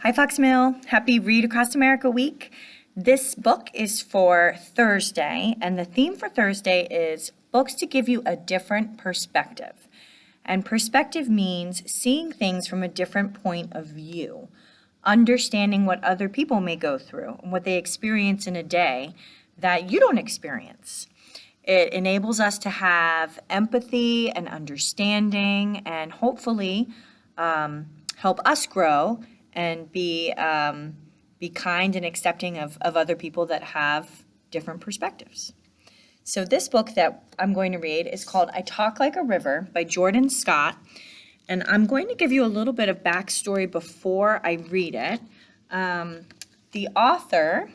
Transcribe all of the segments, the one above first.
Hi, Fox Mill. Happy Read Across America week. This book is for Thursday, and the theme for Thursday is books to give you a different perspective. And perspective means seeing things from a different point of view, understanding what other people may go through and what they experience in a day that you don't experience. It enables us to have empathy and understanding and hopefully help us grow and be kind and accepting of other people that have different perspectives. So this book that I'm going to read is called I Talk Like a River by Jordan Scott. And I'm going to give you a little bit of backstory before I read it. The author,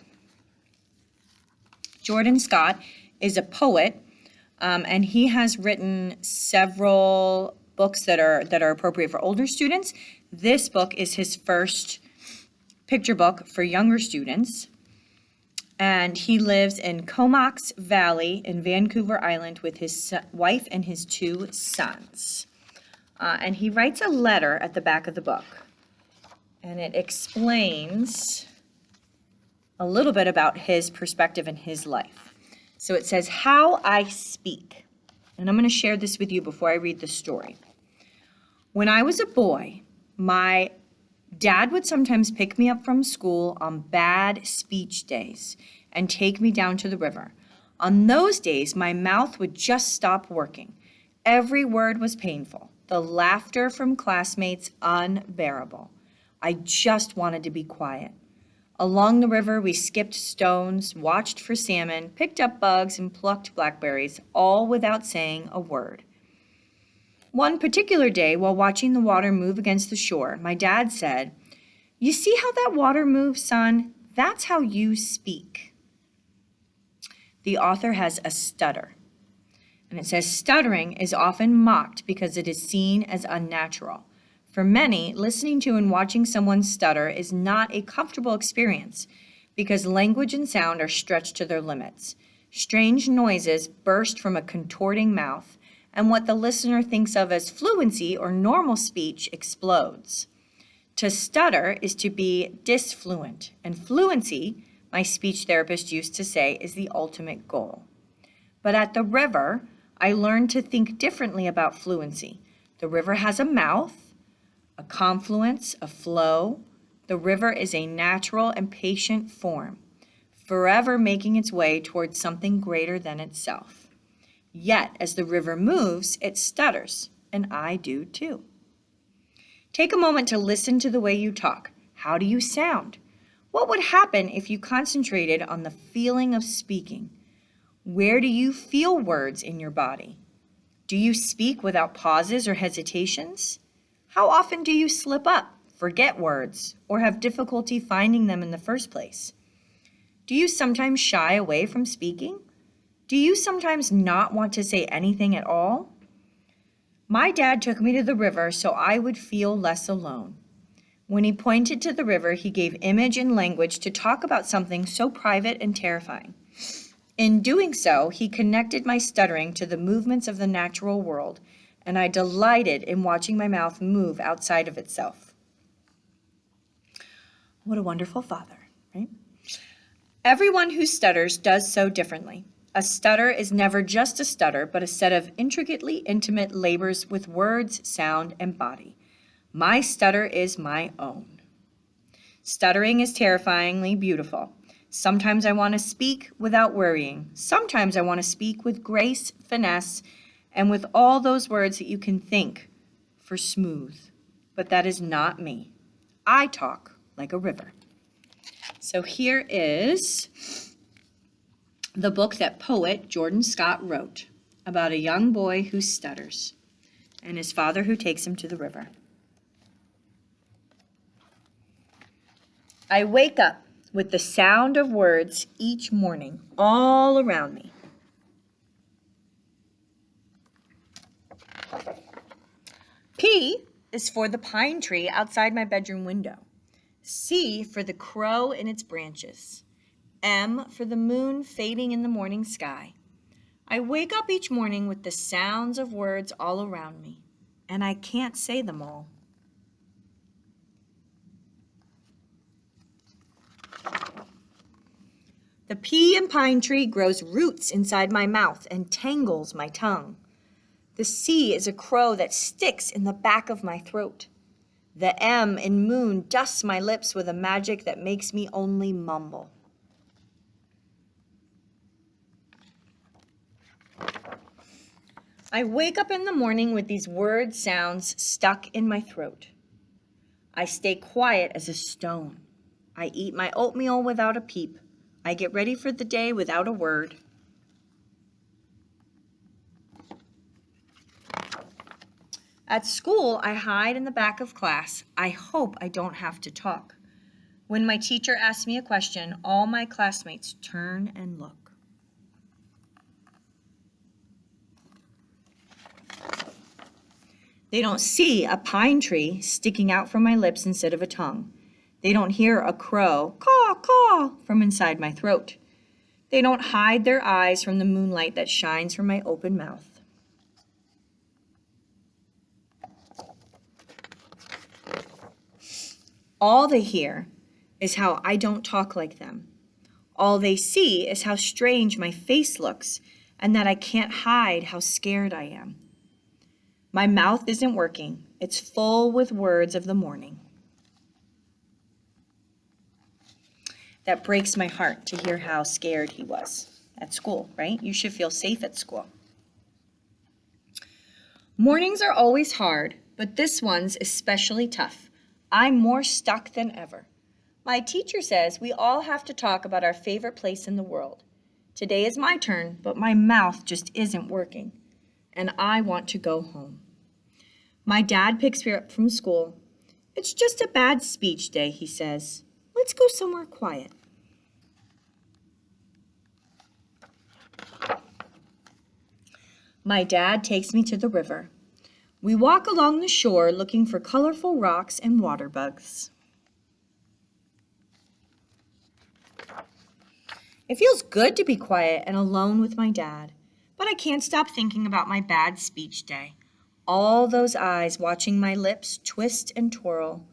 Jordan Scott, is a poet, and he has written several books that are appropriate for older students. This book is his first picture book for younger students, and he lives in Comox Valley in Vancouver Island with his wife and his 2 sons. And he writes a letter at the back of the book, and it explains a little bit about his perspective in his life. So it says, How I Speak. And I'm going to share this with you before I read the story. When I was a boy, my dad would sometimes pick me up from school on bad speech days and take me down to the river. On those days, my mouth would just stop working. Every word was painful. The laughter from classmates unbearable. I just wanted to be quiet. Along the river, we skipped stones, watched for salmon, picked up bugs, and plucked blackberries, all without saying a word. One particular day, while watching the water move against the shore, my dad said, "You see how that water moves, son? That's how you speak." The author has a stutter. And it says, stuttering is often mocked because it is seen as unnatural. For many, listening to and watching someone stutter is not a comfortable experience because language and sound are stretched to their limits. Strange noises burst from a contorting mouth, and what the listener thinks of as fluency or normal speech explodes. To stutter is to be disfluent, and fluency, my speech therapist used to say, is the ultimate goal. But at the river, I learned to think differently about fluency. The river has a mouth, a confluence, a flow. The river is a natural and patient form, forever making its way towards something greater than itself. Yet, as the river moves, it stutters, and I do too. Take a moment to listen to the way you talk. How do you sound? What would happen if you concentrated on the feeling of speaking? Where do you feel words in your body? Do you speak without pauses or hesitations? How often do you slip up, forget words, or have difficulty finding them in the first place? Do you sometimes shy away from speaking? Do you sometimes not want to say anything at all? My dad took me to the river so I would feel less alone. When he pointed to the river, he gave image and language to talk about something so private and terrifying. In doing so, he connected my stuttering to the movements of the natural world, and I delighted in watching my mouth move outside of itself. What a wonderful father, right? Everyone who stutters does so differently. A stutter is never just a stutter, but a set of intricately intimate labors with words, sound, and body. My stutter is my own. Stuttering is terrifyingly beautiful. Sometimes I want to speak without worrying. Sometimes I want to speak with grace, finesse, and with all those words that you can think for smooth. But that is not me. I talk like a river. So here is the book that poet Jordan Scott wrote about a young boy who stutters and his father who takes him to the river. I wake up with the sound of words each morning all around me. P is for the pine tree outside my bedroom window. C for the crow in its branches. M for the moon fading in the morning sky. I wake up each morning with the sounds of words all around me, and I can't say them all. The pea and pine tree grows roots inside my mouth and tangles my tongue. The C is a crow that sticks in the back of my throat. The M in moon dusts my lips with a magic that makes me only mumble. I wake up in the morning with these word sounds stuck in my throat. I stay quiet as a stone. I eat my oatmeal without a peep. I get ready for the day without a word. At school, I hide in the back of class. I hope I don't have to talk. When my teacher asks me a question, all my classmates turn and look. They don't see a pine tree sticking out from my lips instead of a tongue. They don't hear a crow, caw, caw, from inside my throat. They don't hide their eyes from the moonlight that shines from my open mouth. All they hear is how I don't talk like them. All they see is how strange my face looks and that I can't hide how scared I am. My mouth isn't working. It's full with words of the morning. That breaks my heart to hear how scared he was at school, right? You should feel safe at school. Mornings are always hard, but this one's especially tough. I'm more stuck than ever. My teacher says we all have to talk about our favorite place in the world. Today is my turn, but my mouth just isn't working, and I want to go home. My dad picks me up from school. It's just a bad speech day, he says. Let's go somewhere quiet. My dad takes me to the river. We walk along the shore looking for colorful rocks and water bugs. It feels good to be quiet and alone with my dad, but I can't stop thinking about my bad speech day. All those eyes watching my lips twist and twirl,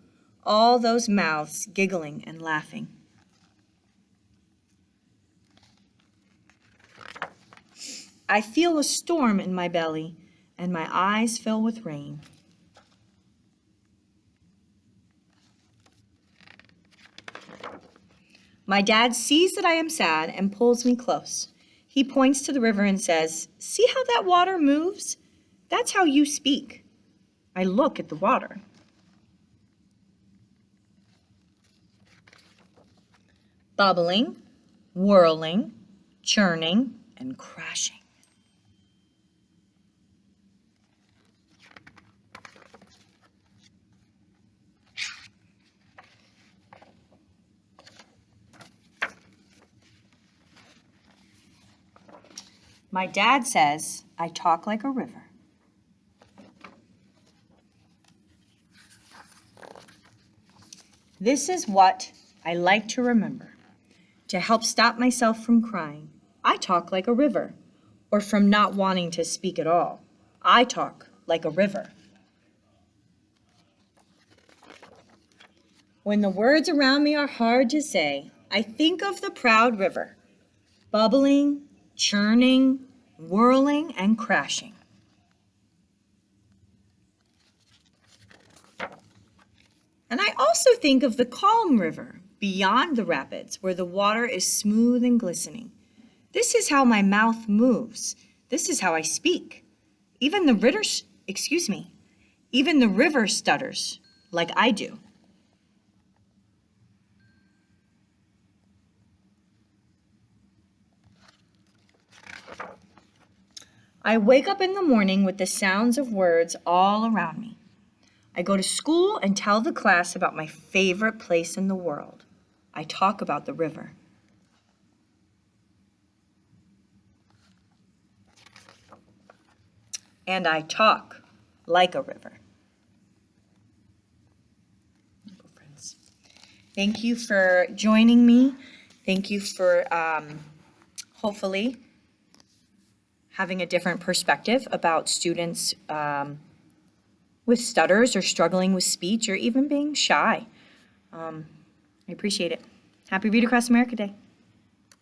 all those mouths giggling and laughing. I feel a storm in my belly, and my eyes fill with rain. My dad sees that I am sad and pulls me close. He points to the river and says, "See how that water moves? That's how you speak." I look at the water. Bubbling, whirling, churning, and crashing. My dad says I talk like a river. This is what I like to remember. To help stop myself from crying, I talk like a river, or from not wanting to speak at all. I talk like a river. When the words around me are hard to say, I think of the proud river, bubbling, churning, whirling, and crashing. And I also think of the calm river beyond the rapids where the water is smooth and glistening. This is how my mouth moves. This is how I speak. Even the river stutters like I do. I wake up in the morning with the sounds of words all around me. I go to school and tell the class about my favorite place in the world. I talk about the river. And I talk like a river. Friends, thank you for joining me. Thank you for hopefully having a different perspective about students with stutters or struggling with speech or even being shy. I appreciate it. Happy Read Across America Day.